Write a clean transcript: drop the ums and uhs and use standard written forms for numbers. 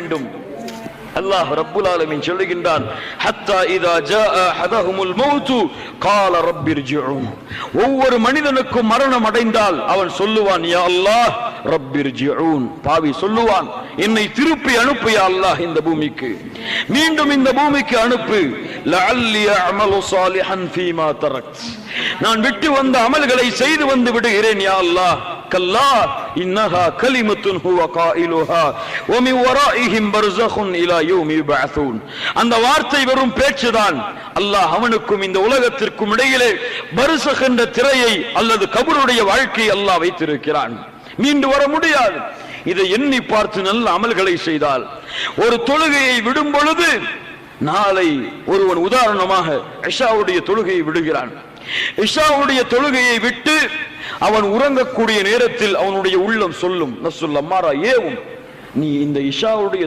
வேண்டும். அல்லாஹ் ரப்புல் ஆலமீன் சொல்லுகின்றான், ஹத்தா இதா ஜாஅ அஹதஹுமுல் மௌத் قال رب ارجعون. ஒவ்வொரு மனிதனுக்கும் மரணம் அடைந்தால் அவன் சொல்லுவான், யா அல்லாஹ் ரப்பி இர்ஜிஊன். பாவி சொல்லுவான், என்னை திருப்பி அனுப்பு யா அல்லாஹ், இந்த பூமிக்கு மீண்டும் இந்த பூமிக்கு அனுப்பு. லஅல்லி அஅமலு ஸாலிஹன் ஃபீமா தரக்த். நான் விட்டு வந்த அமல்களை செய்து வந்து விடுகிறேன் யா அல்லாஹ். கல்லா இன்னஹா கலிமத்துன் ஹுவ காயிலுஹா வ மின் வராஇஹிம் பர்ஸகுன் இலா யௌமி யுபஅஸூன். அந்த வார்த்தை வெறும் பேச்சுதான். அல்லாஹ் அவனுக்கும் இந்த உலகத்திற்கும் இடையிலே பர்ஸக் என்ற திரையை அல்லது கபருடைய வாழ்க்கையை அல்லாஹ் வைத்திருக்கிறான். மீண்டு வர முடியாது. இதை எண்ணி பார்த்து நல்ல அமல்களை செய்தால், ஒரு தொழுகையை விடும் பொழுது, நாளை ஒருவன் உதாரணமாக இஷாவுடைய தொழுகையை விடுகிறான். இஷாவுடைய தொழுகையை விட்டு அவன் உறங்கக்கூடிய நேரத்தில் அவனுடைய உள்ளம் சொல்லும், நஃப்சுல் அம்மாரா ஏவும், நீ இந்த இஷாவுடைய